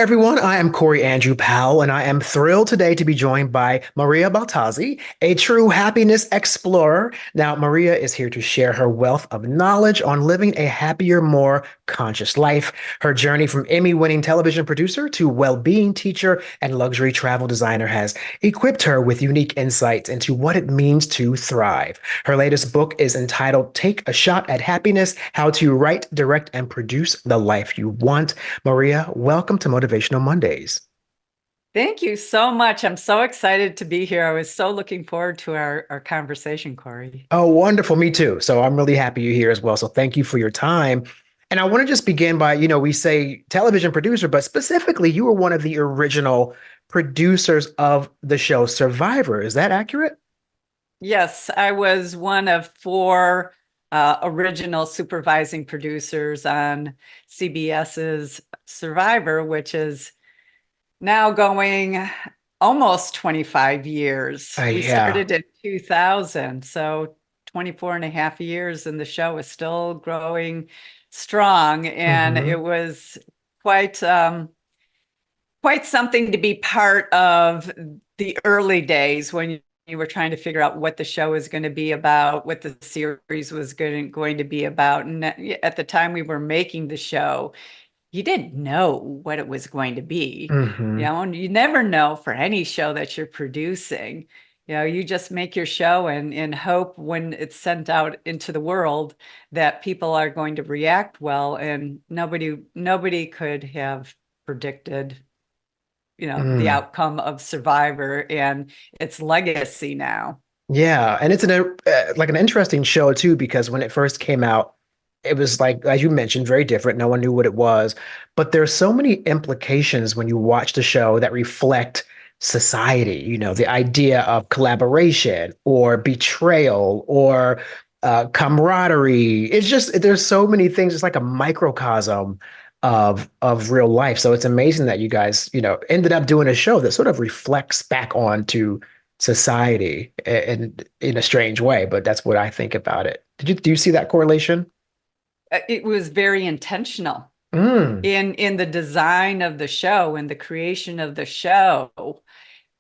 everyone. I am Corey Andrew Powell, and I am thrilled today to be joined by Maria Baltazzi, a true happiness explorer. Now, Maria is here to share her wealth of knowledge on living a happier, more conscious life. Her journey from Emmy-winning television producer to well-being teacher and luxury travel designer has equipped her with unique insights into what it means to thrive. Her latest book is entitled Take a Shot at Happiness: How to Write, Direct, and Produce the Life You Want. Maria, welcome to Motivational Mondays. Thank you so much. I'm so excited to be here. I was so looking forward to our conversation, Corey. Oh, wonderful. Me too. So I'm really happy you're here as well. So thank you for your time. And I want to just begin by, we say television producer, but specifically, you were one of the original producers of the show Survivor. Is that accurate? Yes, I was one of four original supervising producers on CBS's Survivor, which is now going almost 25 years. We Yeah. started in 2000, so 24 and a half years, and the show is still growing strong. And Hmm. it was quite quite something to be part of the early days when you were trying to figure out what the show was going to be about, what the series was going to be about. And at the time we were making the show, you didn't know what it was going to be. Hmm. And you never know for any show that you're producing. You just make your show and hope when it's sent out into the world that people are going to react well. And nobody could have predicted the Mm. outcome of Survivor and its legacy now. Yeah, and it's like an interesting show too because when it first came out, it was like as you mentioned, very different. No one knew what it was, but there's so many implications when you watch the show that reflect society. The idea of collaboration or betrayal or camaraderie. It's just there's so many things. It's like a microcosm of real life. So it's amazing that you guys, ended up doing a show that sort of reflects back onto society and in a strange way, but that's what I think about it. Do you see that correlation? It was very intentional Mm, in the design of the show and the creation of the show.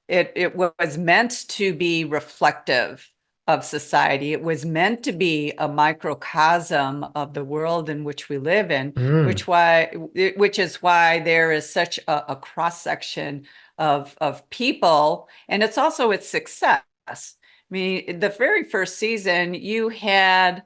It was meant to be reflective of society. It was meant to be a microcosm of the world in which we live in, mm, which is why there is such a cross section of people, and it's also its success. I mean, the very first season, you had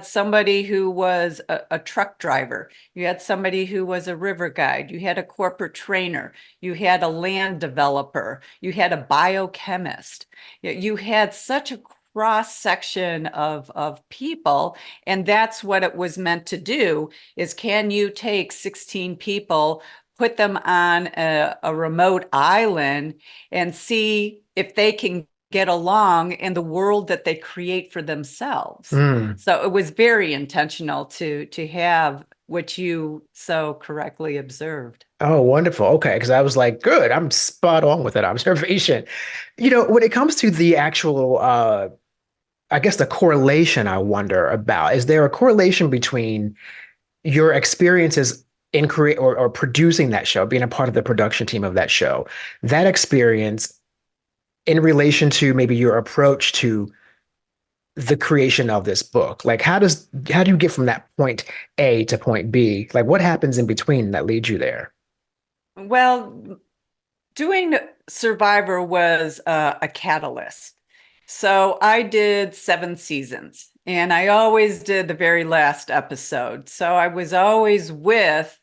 somebody who was a truck driver. You had somebody who was a river guide. You had a corporate trainer. You had a land developer. You had a biochemist. You had such a cross section of people. And that's what it was meant to do is, can you take 16 people, put them on a remote island and see if they can get along in the world that they create for themselves. mm. So it was very intentional to have what you so correctly observed. Oh, wonderful. Okay, because I was like, good, I'm spot on with that observation. When it comes to the actual I guess the correlation I wonder about, is there a correlation between your experiences in create or producing that show, being a part of the production team of that show, that experience in relation to maybe your approach to the creation of this book? Like, how do you get from that point A to point B? Like, what happens in between that leads you there? Well, doing Survivor was a catalyst. So I did 7 seasons and I always did the very last episode. So I was always with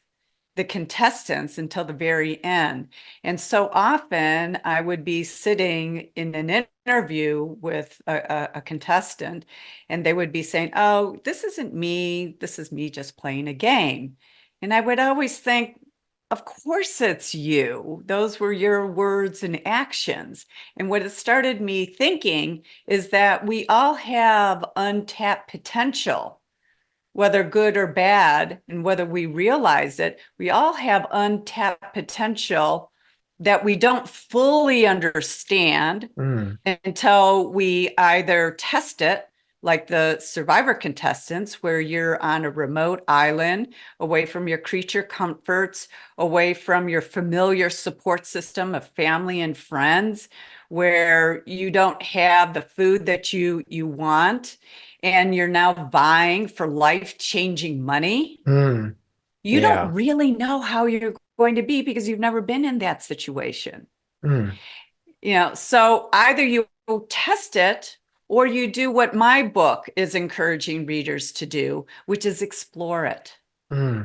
the contestants until the very end. And so often I would be sitting in an interview with a contestant, and they would be saying, "Oh, this isn't me. This is me just playing a game." And I would always think, of course it's you. Those were your words and actions. And what it started me thinking is that we all have untapped potential, whether good or bad, and whether we realize it. We all have untapped potential that we don't fully understand Mm, until we either test it like the Survivor contestants, where you're on a remote island, away from your creature comforts, away from your familiar support system of family and friends, where you don't have the food that you want, and you're now vying for life-changing money. Mm, You don't yeah. really know how you're going to be because you've never been in that situation. Mm, So either you test it or you do what my book is encouraging readers to do, which is explore it. mm,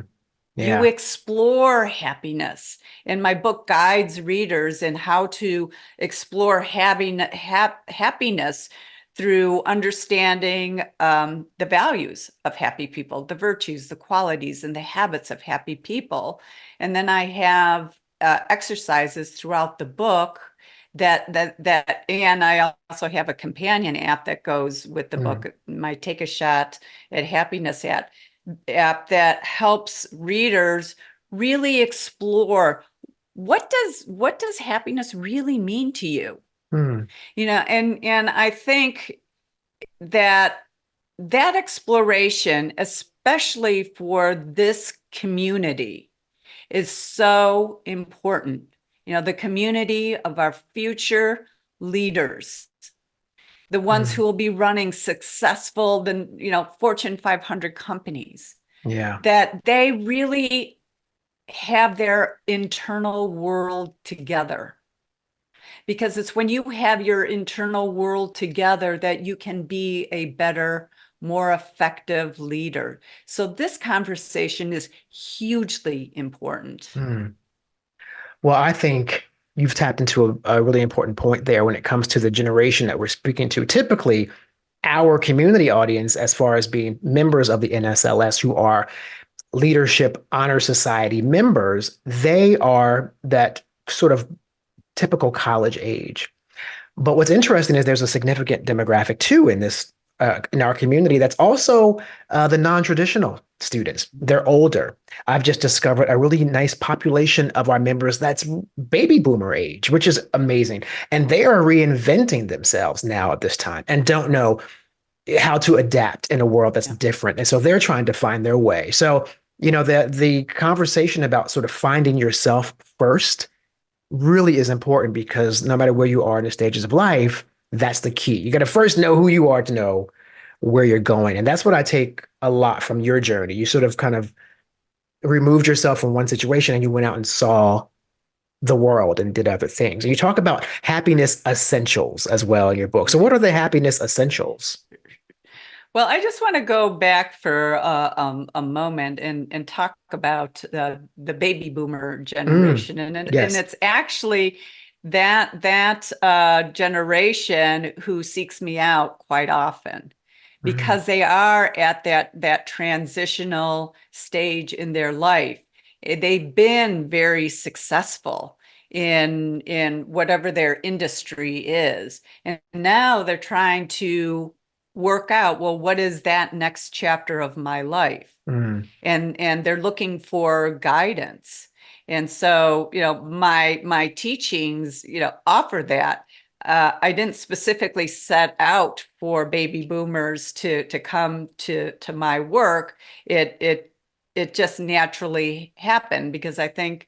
You yeah. explore happiness. And my book guides readers in how to explore happiness through understanding the values of happy people, the virtues, the qualities, and the habits of happy people. And then I have exercises throughout the book and I also have a companion app that goes with the Mm, book, my Take a Shot at Happiness app that helps readers really explore what does happiness really mean to you. mm, And I think that that exploration, especially for this community, is so important. The community of our future leaders, the ones mm, who will be running successful, Fortune 500 companies, yeah. that they really have their internal world together. Because it's when you have your internal world together that you can be a better, more effective leader. So this conversation is hugely important. Mm. Well, I think you've tapped into a really important point there when it comes to the generation that we're speaking to. Typically, our community audience, as far as being members of the NSLS who are Leadership Honor Society members, they are that sort of typical college age. But what's interesting is there's a significant demographic too in our community that's also the non-traditional students. They're older. I've just discovered a really nice population of our members that's baby boomer age, which is amazing. And they are reinventing themselves now at this time and don't know how to adapt in a world that's Yeah. different. And so they're trying to find their way. So, the conversation about sort of finding yourself first really is important because no matter where you are in the stages of life, that's the key. You got to first know who you are to know where you're going. And that's what I take a lot from your journey. You sort of kind of removed yourself from one situation and you went out and saw the world and did other things. And you talk about happiness essentials as well in your book. So what are the happiness essentials? Well, I just want to go back for a moment and talk about the baby boomer Mm, generation, and yes. it's actually that generation who seeks me out quite often Mm, because they are at that transitional stage in their life. They've been very successful in whatever their industry is, and now they're trying to work out, well, what is that next chapter of my life? mm, And they're looking for guidance. And so, my teachings, offer that. I didn't specifically set out for baby boomers to come to my work. It just naturally happened because I think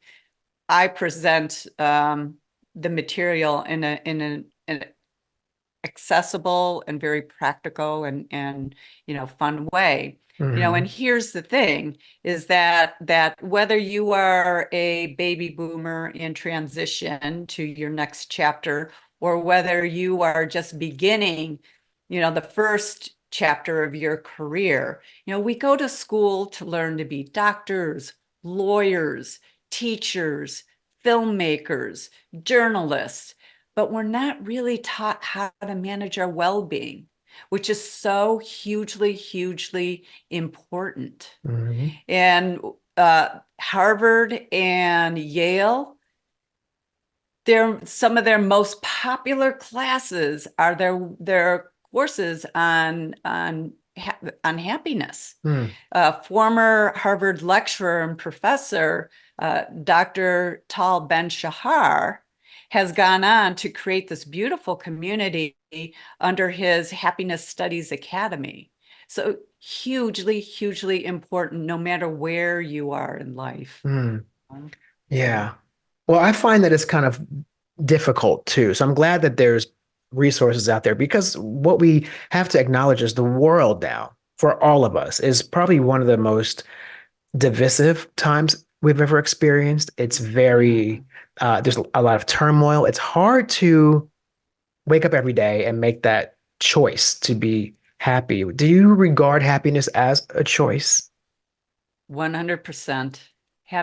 I present the material in a accessible and very practical and fun way. And mm, here's the thing is that whether you are a baby boomer in transition to your next chapter or whether you are just beginning the first chapter of your career, we go to school to learn to be doctors, lawyers, teachers, filmmakers, journalists, but we're not really taught how to manage our well-being, which is so hugely, hugely important. mm, And Harvard and Yale, some of their most popular classes are their courses on happiness. mm, Former Harvard lecturer and professor, Dr. Tal Ben Shahar, has gone on to create this beautiful community under his Happiness Studies Academy. So hugely, hugely important, no matter where you are in life. Mm, yeah. Well, I find that it's kind of difficult too. So I'm glad that there's resources out there because what we have to acknowledge is the world now for all of us is probably one of the most divisive times we've ever experienced. It's very, there's a lot of turmoil. It's hard to wake up every day and make that choice to be happy. Do you regard happiness as a choice? 100%.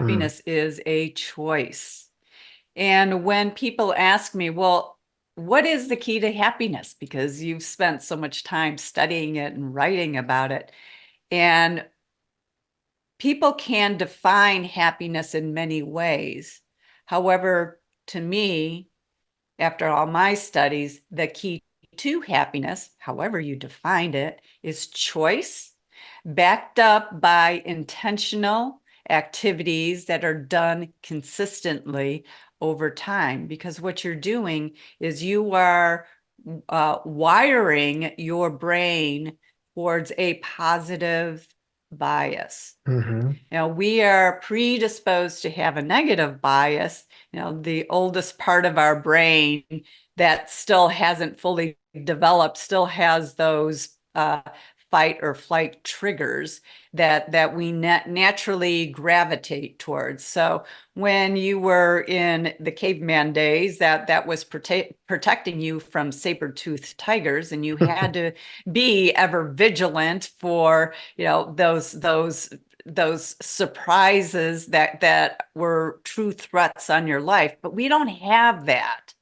Mm, Happiness is a choice. And when people ask me, well, what is the key to happiness? Because you've spent so much time studying it and writing about it. And people can define happiness in many ways. However, to me, after all my studies, the key to happiness, however you defined it, is choice backed up by intentional activities that are done consistently over time. Because what you're doing is you are wiring your brain towards a positive bias. hmm We are predisposed to have a negative bias. The oldest part of our brain that still hasn't fully developed still has those fight or flight triggers that we naturally gravitate towards. So when you were in the caveman days, that was protecting you from saber-toothed tigers, and you had to be ever vigilant for those surprises that were true threats on your life. But we don't have that.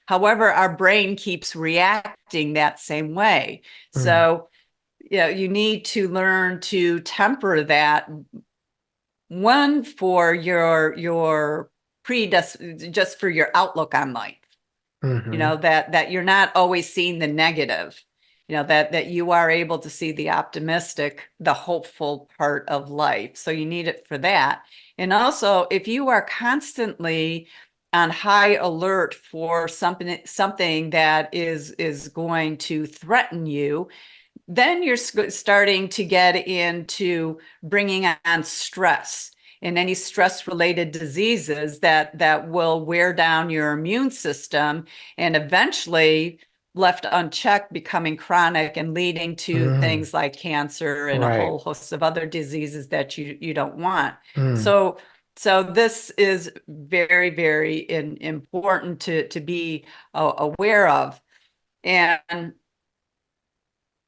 However, our brain keeps reacting that same way. mm, So, you need to learn to temper that, one, for your just for your outlook on life. hmm That you're not always seeing the negative, that you are able to see the optimistic, the hopeful part of life. So you need it for that. And also, if you are constantly on high alert for something that is going to threaten you, then you're starting to get into bringing on stress and any stress related diseases that will wear down your immune system, and eventually, left unchecked, becoming chronic and leading to mm, things like cancer and a right. whole host of other diseases that you don't want. Mm, So this is very, very important to be aware of. And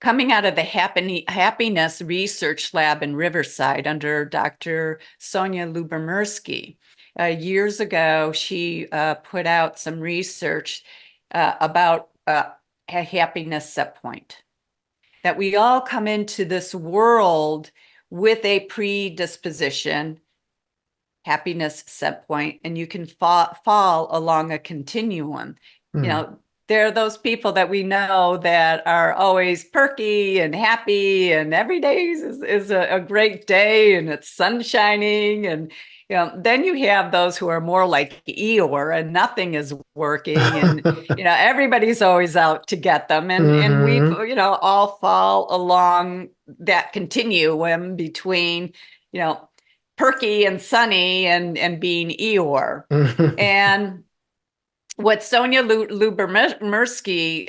coming out of the happiness research lab in Riverside under Dr. Sonia Lubomirsky, years ago, she put out some research about a happiness set point. That we all come into this world with a predisposition, happiness set point, and you can fall along a continuum. You mm, know, there are those people that we know that are always perky and happy, and every day is a great day and it's sun shining. And then you have those who are more like Eeyore and nothing is working, and everybody's always out to get them. And we've hmm all fall along that continuum between you know perky and sunny and being Eeyore. And what Sonia Lubomirsky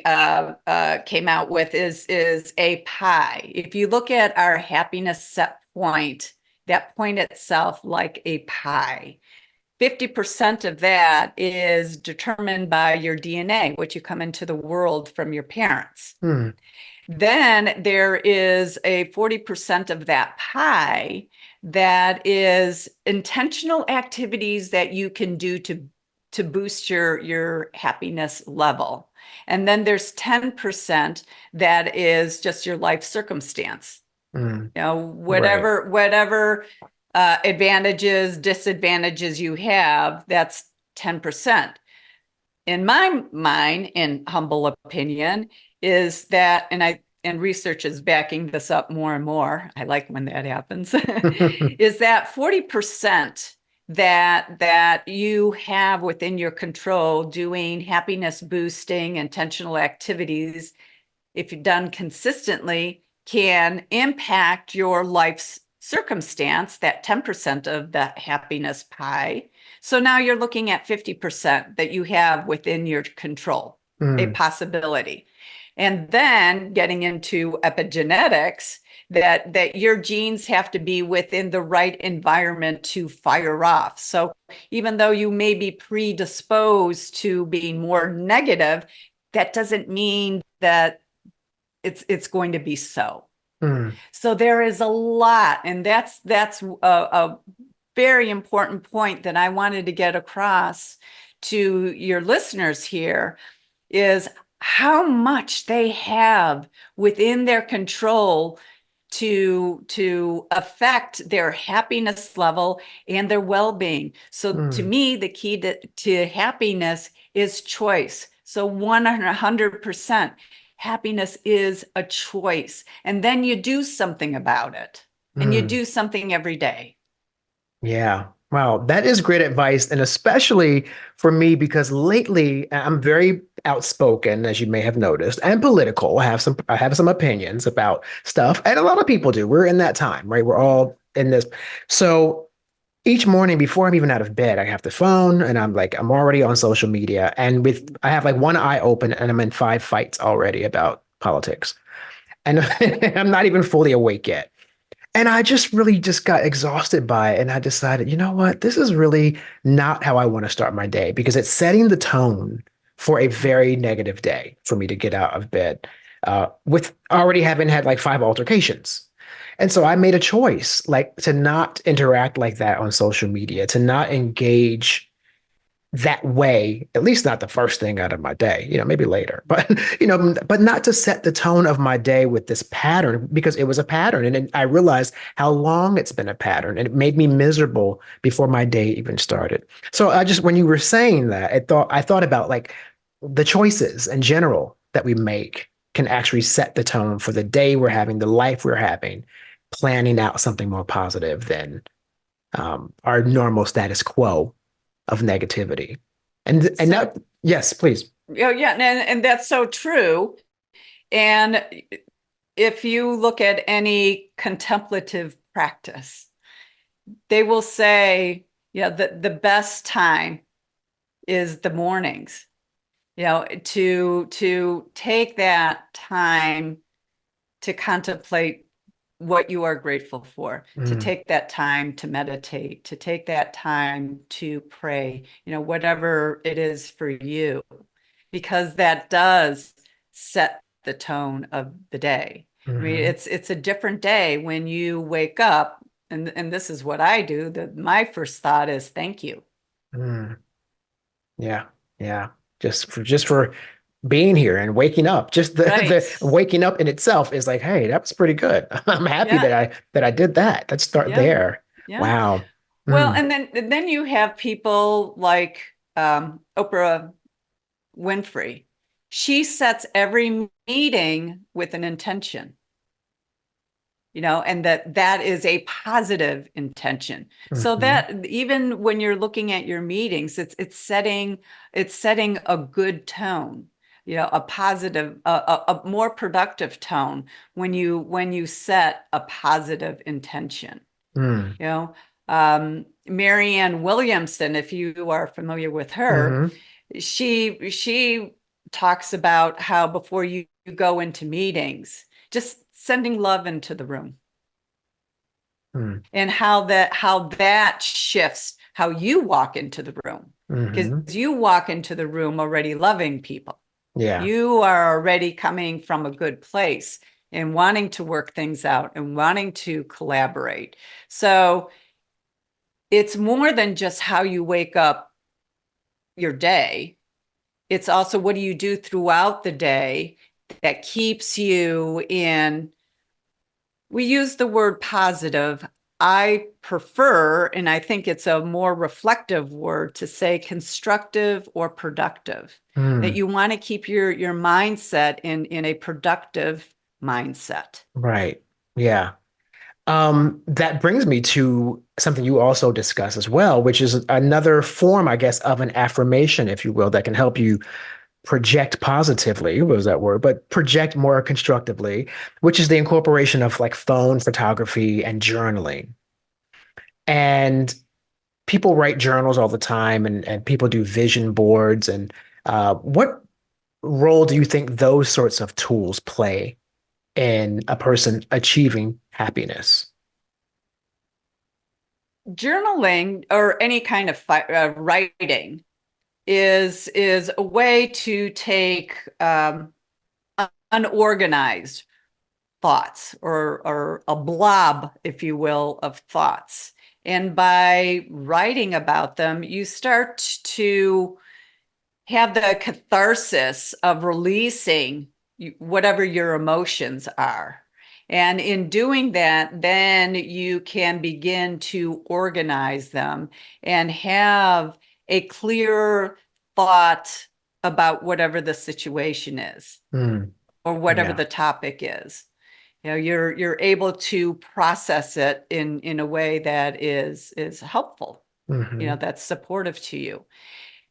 came out with is a pie. If you look at our happiness set point, that point itself like a pie. 50% of that is determined by your DNA, what you come into the world from your parents. mm, Then there is a 40% of that pie that is intentional activities that you can do to boost your happiness level. And then there's 10% that is just your life circumstance. mm, right. Whatever advantages, disadvantages you have, that's 10%. In my mind, in humble opinion, is that, and research is backing this up more and more. I like when that happens, is that 40% that you have within your control, doing happiness boosting intentional activities, if you're done consistently, can impact your life's circumstance, that 10% of the happiness pie. So now you're looking at 50% that you have within your control, a Mm, possibility. And then getting into epigenetics, that your genes have to be within the right environment to fire off. So even though you may be predisposed to being more negative, that doesn't mean that it's going to be so. mm, So there is a lot, and that's a very important point that I wanted to get across to your listeners here, is how much they have within their control to affect their happiness level and their well-being. So to mm, me, the key to happiness is choice. So 100% happiness is a choice. And then you do something about it, and you mm. do something every day. Yeah. Wow. That is great advice. And especially for me, because lately I'm very outspoken, as you may have noticed, and political. I have some opinions about stuff. And a lot of people do. We're in that time, right? We're all in this. So each morning before I'm even out of bed, I have the phone and I'm already on social media. And I have like one eye open and I'm in 5 fights already about politics. And I'm not even fully awake yet. And I just really just got exhausted by it. And I decided, you know what? This is really not how I want to start my day because it's setting the tone for a very negative day for me to get out of bed with already having had like 5 altercations. And so I made a choice, like to not interact like that on social media, to not engage that way, at least not the first thing out of my day, maybe later, but, but not to set the tone of my day with this pattern because it was a pattern. And I realized how long it's been a pattern and it made me miserable before my day even started. So when you were saying that, I thought about like the choices in general that we make can actually set the tone for the day we're having, the life we're having, planning out something more positive than our normal status quo of negativity. And So, that, yes, please. yeah, and that's so true. And if you look at any contemplative practice, they will say, the best time is the mornings, to take that time to contemplate what you are grateful for, to Mm, take that time to meditate, to take that time to pray, whatever it is for you, because that does set the tone of the day. I mean, mhm, it's a different day when you wake up, and this is what I do. My first thought is thank you. mm. Yeah, yeah. Just for being here and waking up. Just Right. the waking up in itself is like, hey, that was pretty good. I'm happy Yeah. that I did that. Let's start Yeah. there. Yeah. Wow. Well, Mm, and then you have people like Oprah Winfrey. She sets every meeting with an intention, and that is a positive intention. So mhm, that even when you're looking at your meetings, it's setting a good tone, a positive, a more productive tone when you set a positive intention. mm, You know, Marianne Williamson, if you are familiar with her, mhm, she talks about how before you go into meetings, just sending love into the room, mm, and how that shifts how you walk into the room, because mhm. you walk into the room already loving people. Yeah. You are already coming from a good place and wanting to work things out and wanting to collaborate. So it's more than just how you wake up your day. It's also what do you do throughout the day that keeps you in, we use the word positive. I prefer, and I think it's a more reflective word, to say constructive or productive, that Mm, you want to keep your mindset in a productive mindset. right. Yeah. That brings me to something you also discuss as well, which is another form, I guess, of an affirmation, if you will, that can help you project positively. What was that word? But project more constructively, which is the incorporation of like phone photography and journaling. And people write journals all the time, and people do vision boards. And what role do you think those sorts of tools play in a person achieving happiness? Journaling or any kind of writing is a way to take unorganized thoughts or a blob, if you will, of thoughts. And by writing about them, you start to have the catharsis of releasing whatever your emotions are. And in doing that, then you can begin to organize them and have a clear thought about whatever the situation is Mm, or whatever yeah. the topic is. You know, you're able to process it in a way that is helpful, you know, Hmm. that's supportive to you.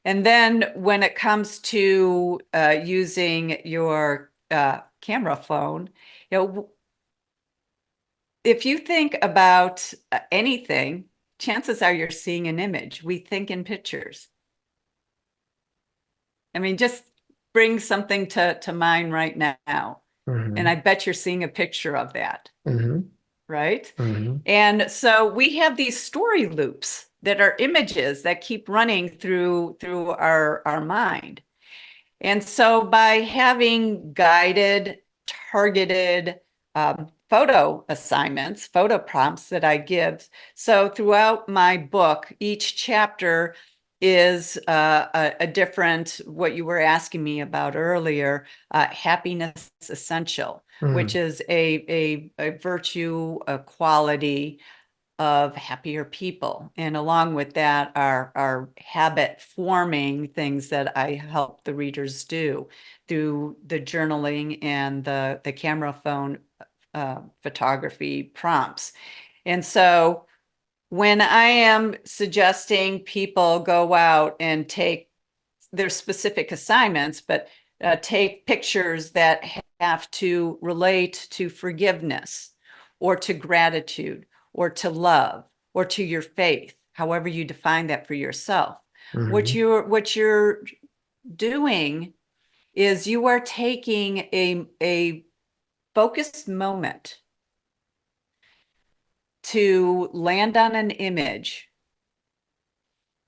And then when it comes to using your camera phone, you know, if you think about anything, chances are you're seeing an image. We think in pictures. I mean, just bring something to mind right now. And I Hmm. bet you're seeing a picture of that, Hmm. right? Hmm. And so we have these story loops that are images that keep running through our mind. And so by having guided, targeted photo assignments, photo prompts that I give, so throughout my book, each chapter is a different, what you were asking me about earlier, happiness essential, which Mm, is a virtue, a quality of happier people. And along with that are habit forming things that I help the readers do through the journaling and the camera phone photography prompts. And so when I am suggesting people go out and take their specific assignments, but take pictures that have to relate to forgiveness or to gratitude or to love or to your faith, however you define that for yourself. mhm, What you're doing is you are taking a focused moment to land on an image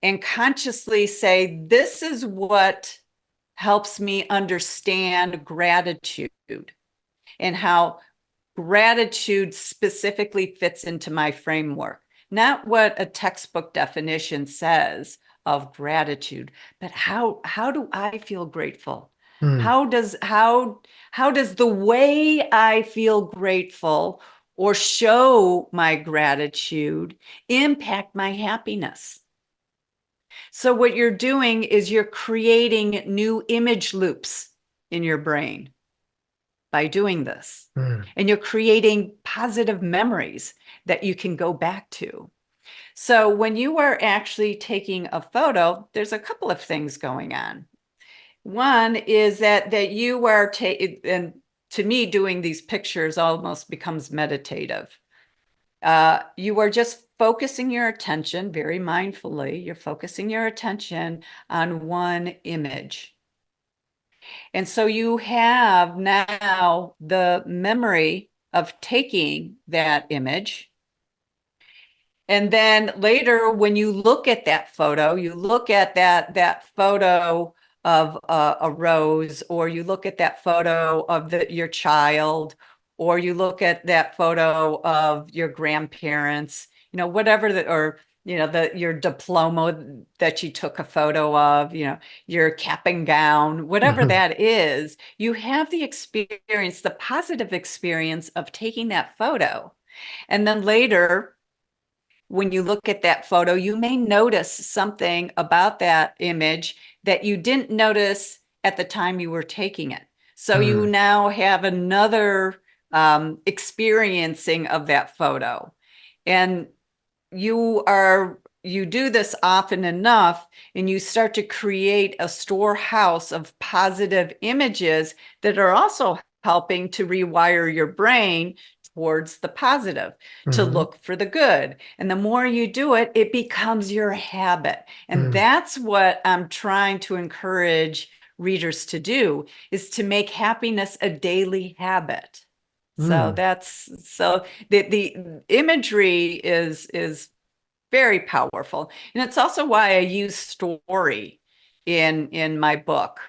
and consciously say, this is what helps me understand gratitude and how gratitude specifically fits into my framework. Not what a textbook definition says of gratitude, but how do I feel grateful? mm, How does the way I feel grateful or show my gratitude impact my happiness? So what you're doing is you're creating new image loops in your brain by doing this. mm, And you're creating positive memories that you can go back to. So when you are actually taking a photo, there's a couple of things going on. One is that you are taking, and to me, doing these pictures almost becomes meditative. You are just focusing your attention very mindfully. You're focusing your attention on one image. And so you have now the memory of taking that image. And then later, when you look at that photo, you look at that photo of a rose, or you look at that photo of your child, or you look at that photo of your grandparents, you know, whatever that, or you know, your diploma that you took a photo of, you know, your cap and gown, whatever mhm, that is, you have the experience, the positive experience of taking that photo. And then later, when you look at that photo, you may notice something about that image that you didn't notice at the time you were taking it. So you mm, now have another experiencing of that photo. And you do this often enough, and you start to create a storehouse of positive images that are also helping to rewire your brain towards the positive, to Hmm. look for the good. And the more you do it, it becomes your habit. And Mm. that's what I'm trying to encourage readers to do, is to make happiness a daily habit. So Mm. the imagery is very powerful. And it's also why I use story in my book.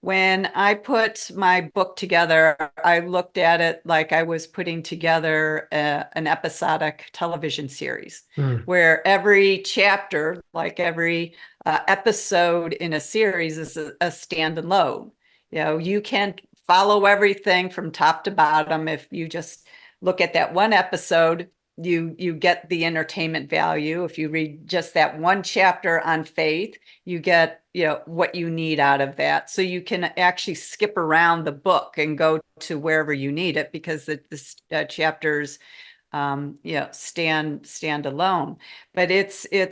When I put my book together, I looked at it like I was putting together an episodic television series, Mm. where every chapter, like every episode in a series, is a standalone. You know, you can't follow everything from top to bottom. If you just look at that one episode, you get the entertainment value. If you read just that one chapter on faith, you get, you know, what you need out of that. So you can actually skip around the book and go to wherever you need it, because the chapters, you know, stand alone. But it's you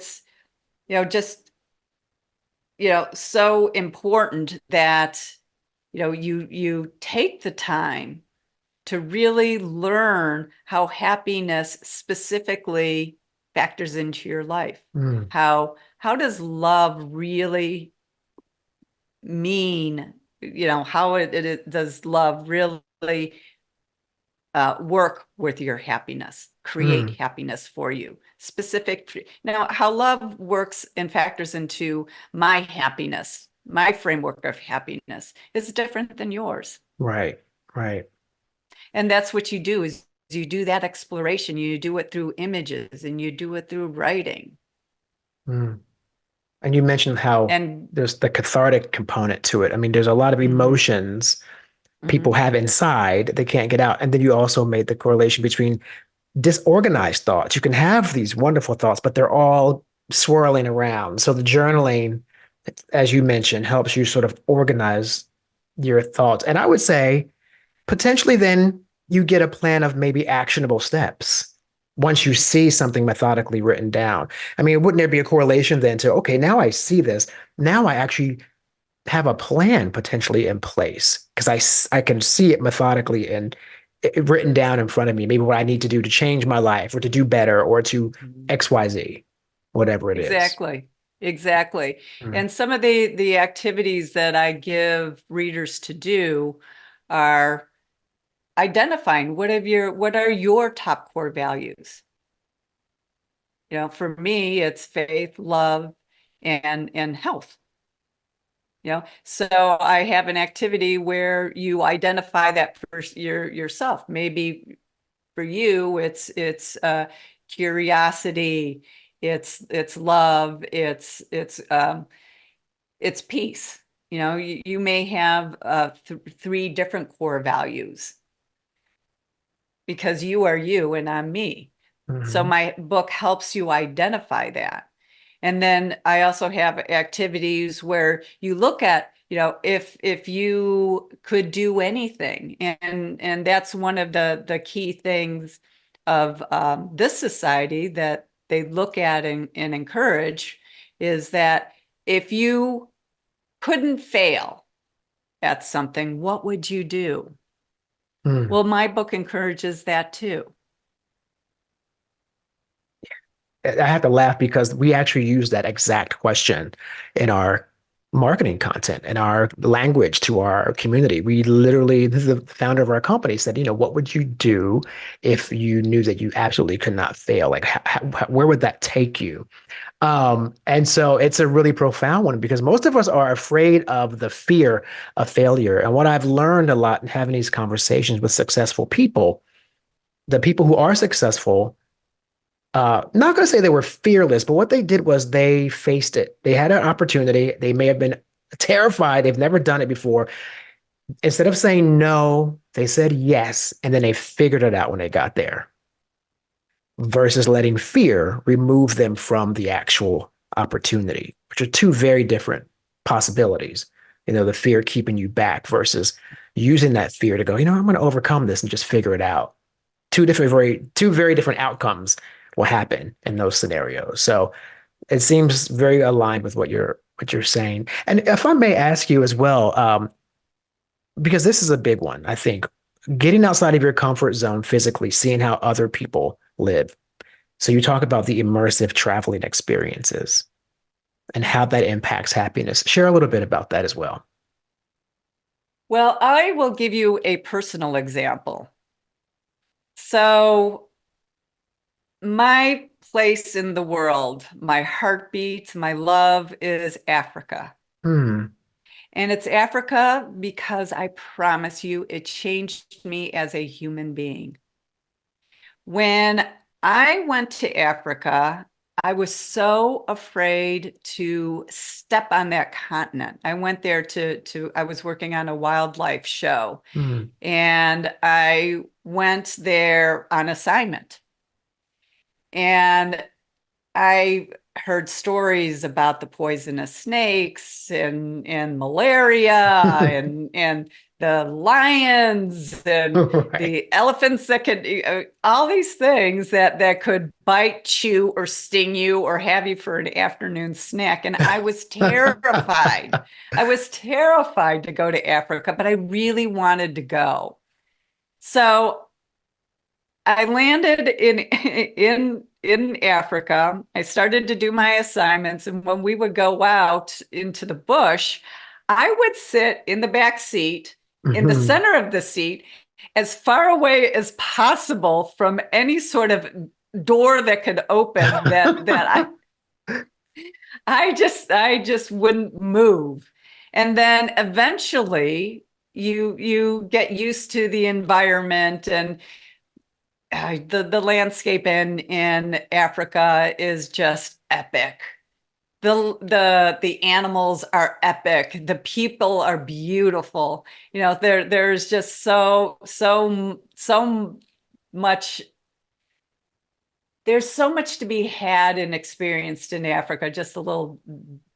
know, just, you know, so important that, you know, you take the time to really learn how happiness specifically factors into your life. Mm. How does love really mean, you know, how it does love really work with your happiness, create Mm. happiness for you? Specific. Now, how love works and factors into my happiness, my framework of happiness, is different than yours. Right. Right. And that's what you do, is you do that exploration. You do it through images, and you do it through writing. Mm. And you mentioned how And there's the cathartic component to it. I mean, there's a lot of mhm, emotions people mhm, have inside they can't get out. And then you also made the correlation between disorganized thoughts. You can have these wonderful thoughts, but they're all swirling around. So the journaling, as you mentioned, helps you sort of organize your thoughts. And I would say potentially then you get a plan of maybe actionable steps once you mhm, see something methodically written down. I mean, wouldn't there be a correlation then to, okay, now I see this. Now I actually have a plan potentially in place because I can see it methodically and written down in front of me, maybe what I need to do to change my life or to do better or to mhm. XYZ, whatever it is. Exactly. Exactly. Mm. And some of the activities that I give readers to do are identifying what are your top core values. You know, for me, it's faith, love, and health. You know, so I have an activity where you identify that for yourself. Maybe for you, it's curiosity, it's love, it's peace. You know, you may have three different core values, because you are you and I'm me. So Mhm. my book helps you identify that. And then I also have activities where you look at, you know, if you could do anything. And that's one of the key things of this society that they look at and encourage, is that if you couldn't fail at something, what would you do? Mm. Well, my book encourages that too. I have to laugh because we actually use that exact question in our marketing content and our language to our community. We literally, this is the founder of our company said, you know, what would you do if you knew that you absolutely could not fail? Like, where would that take you? And so it's a really profound one because most of us are afraid of the fear of failure. And what I've learned a lot in having these conversations with successful people, the people who are successful, not going to say they were fearless, but what they did was they faced it. They had an opportunity. They may have been terrified. They've never done it before. Instead of saying no, they said yes. And then they figured it out when they got there versus letting fear remove them from the actual opportunity, which are two very different possibilities. You know, the fear keeping you back versus using that fear to go, I'm going to overcome this and just figure it out. Two very different outcomes will happen in those scenarios. So it seems very aligned with what you're saying. And if I may ask you as well, because this is a big one, I think getting outside of your comfort zone physically, seeing how other people live. So you talk about the immersive traveling experiences and how that impacts happiness. Share a little bit about that as well. Well, I will give you a personal example. So, my place in the world, my heartbeat, my love is Africa. Hmm. And it's Africa because I promise you, it changed me as a human being. When I went to Africa, I was so afraid to step on that continent. I went there I was working on a wildlife show, Hmm. and I went there on assignment. And I heard stories about the poisonous snakes and malaria and the lions and Right. the elephants that could all these things that could bite, chew, or sting you or have you for an afternoon snack. And I was terrified. I was terrified to go to Africa, but I really wanted to go. So I landed in Africa. I started to do my assignments, and when we would go out into the bush, I would sit in the back seat, in the Mhm. center of the seat, as far away as possible from any sort of door that could open that I just wouldn't move. And then eventually you get used to the environment, and the landscape in Africa is just epic. The animals are epic. The people are beautiful. There's just so much. There's so much to be had and experienced in Africa. Just a little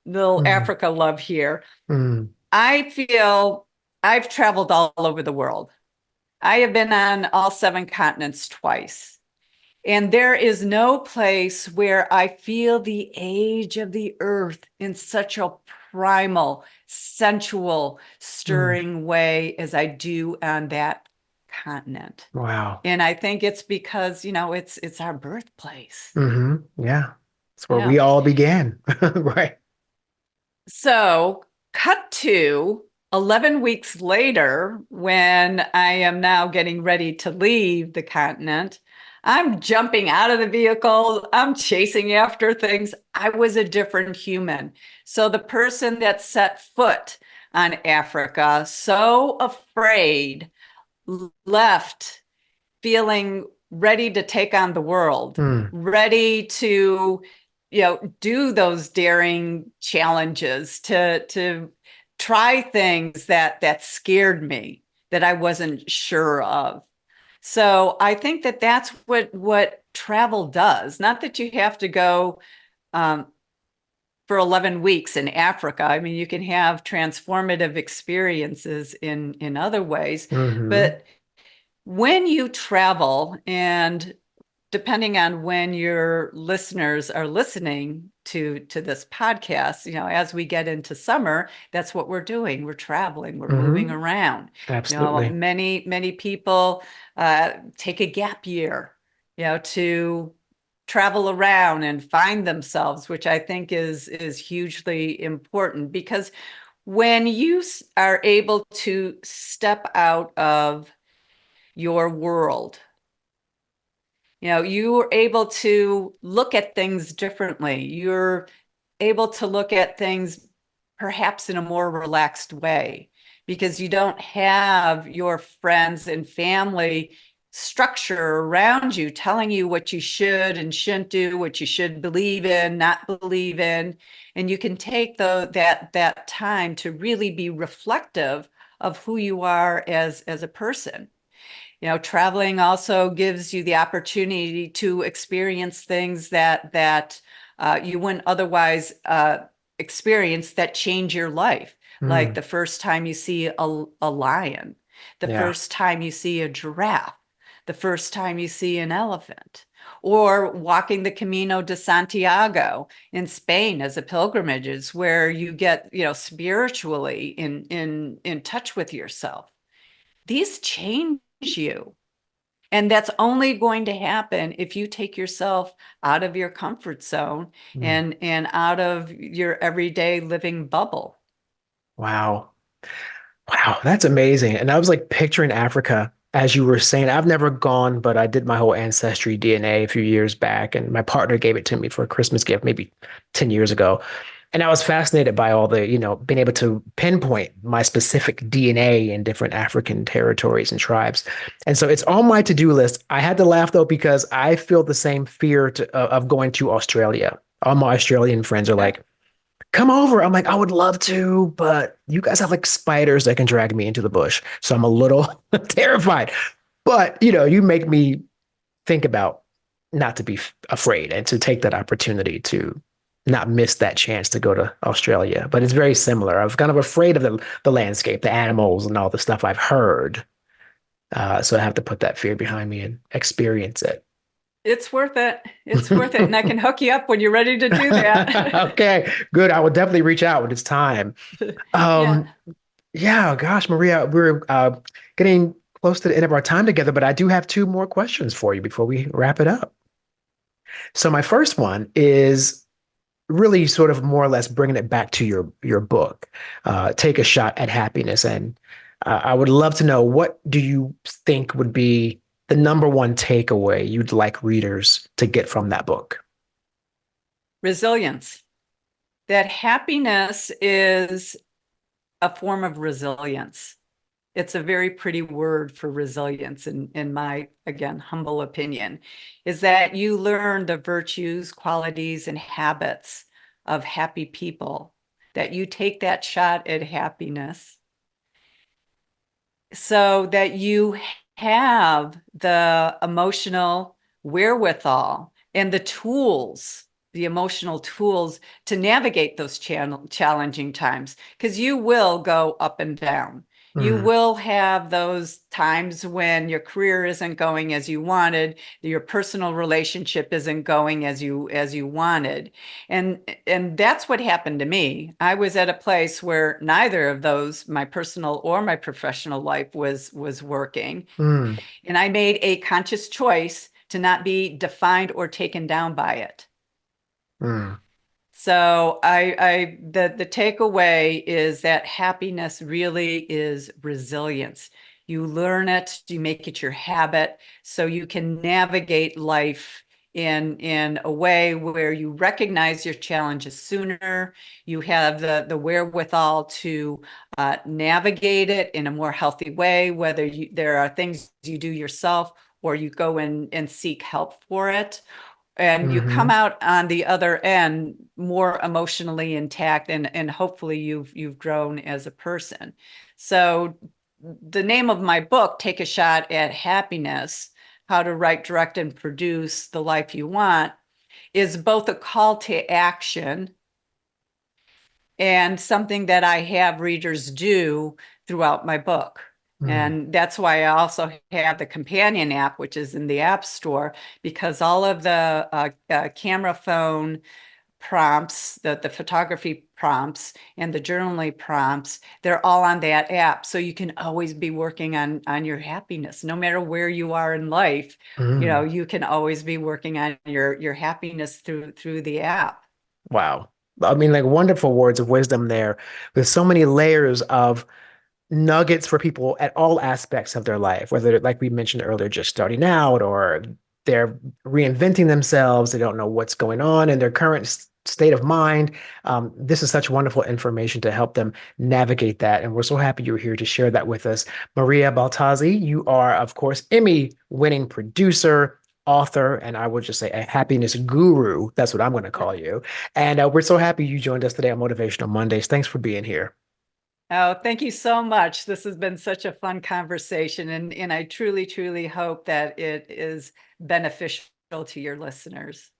Mm, Africa love here. mm, I feel I've traveled all over the world. I have been on all seven continents twice. And there is no place where I feel the age of the earth in such a primal, sensual, mm. stirring way as I do on that continent. Wow. And I think it's because, it's our birthplace. Yeah. That's where Yeah. we all began. Right. So, cut to 11 weeks later, when I am now getting ready to leave the continent, I'm jumping out of the vehicle. I'm chasing after things. I was a different human. So, the person that set foot on Africa, so afraid, left feeling ready to take on the world, Mm, ready to, do those daring challenges, to try things that scared me, that I wasn't sure of. So I think that's what travel does. Not that you have to go um, for 11 weeks in Africa. I mean, you can have transformative experiences in other ways, hmm but when you travel, and depending on when your listeners are listening to this podcast, as we get into summer, that's what we're doing. We're traveling, we're moving hmm around. Absolutely. Many people take a gap year, to travel around and find themselves, which I think is hugely important, because when you are able to step out of your world, you're able to look at things differently. You're able to look at things perhaps in a more relaxed way, because you don't have your friends and family structure around you telling you what you should and shouldn't do, what you should believe in, not believe in. And you can take that time to really be reflective of who you are as a person. Traveling also gives you the opportunity to experience things that you wouldn't otherwise experience, that change your life. Like Mm, the first time you see a lion, the Yeah. first time you see a giraffe, the first time you see an elephant, or walking the Camino de Santiago in Spain as a pilgrimage is where you get, spiritually in touch with yourself. These change you. And that's only going to happen if you take yourself out of your comfort zone Mm. and out of your everyday living bubble. Wow. Wow, that's amazing. And I was like picturing Africa as you were saying. I've never gone, but I did my whole ancestry DNA a few years back, and my partner gave it to me for a Christmas gift maybe 10 years ago. And I was fascinated by all the, being able to pinpoint my specific DNA in different African territories and tribes. And so it's on my to-do list. I had to laugh though, because I feel the same fear of going to Australia. All my Australian friends are Yeah. like, come over. I'm like, I would love to, but you guys have like spiders that can drag me into the bush. So I'm a little terrified. But, you make me think about not to be afraid and to take that opportunity to not miss that chance to go to Australia. But it's very similar. I was kind of afraid of the landscape, the animals, and all the stuff I've heard. So I have to put that fear behind me and experience it. It's worth it. It's worth it. And I can hook you up when you're ready to do that. Okay, good. I will definitely reach out when it's time. Yeah. Um, Yeah, gosh, Maria, we're getting close to the end of our time together, but I do have two more questions for you before we wrap it up. So my first one is really sort of more or less bringing it back to your book, Take a Shot at Happiness, and I would love to know, what do you think would be the number one takeaway you'd like readers to get from that book? Resilience. That happiness is a form of resilience. It's a very pretty word for resilience, in my, again, humble opinion, is that you learn the virtues, qualities, and habits of happy people, that you take that shot at happiness so that you have the emotional wherewithal and the tools, the emotional tools to navigate those challenging times, because you will go up and down. You Mm, will have those times when your career isn't going as you wanted, your personal relationship isn't going as you wanted. And that's what happened to me. I was at a place where neither of those, my personal or my professional life, was working. mm, And I made a conscious choice to not be defined or taken down by it. mm, So the takeaway is that happiness really is resilience. You learn it, you make it your habit, so you can navigate life in a way where you recognize your challenges sooner. You have the wherewithal to navigate it in a more healthy way, whether there are things you do yourself or you go in and seek help for it, and you come hmm out on the other end more emotionally intact, and hopefully you've grown as a person. So the name of my book, Take a Shot at Happiness: How to Write, Direct, and Produce the Life You Want, is both a call to action and something that I have readers do throughout my book. mm, And that's why I also have the companion app, which is in the App Store, because all of the camera phone prompts, the photography prompts, and the journaling prompts, they're all on that app. So you can always be working on your happiness, no matter where you are in life. mm. You can always be working on your happiness through the app. Wow. I mean, like, wonderful words of wisdom there, with so many layers of nuggets for people at all aspects of their life, whether, like we mentioned earlier, just starting out, or they're reinventing themselves. They don't know what's going on in their current state of mind. This is such wonderful information to help them navigate that. And we're so happy you're here to share that with us. Maria Baltazzi, you are, of course, Emmy-winning producer, author, and I would just say a happiness guru. That's what I'm going to call you. And we're so happy you joined us today on Motivational Mondays. Thanks for being here. Oh, thank you so much. This has been such a fun conversation, and I truly, truly hope that it is beneficial to your listeners.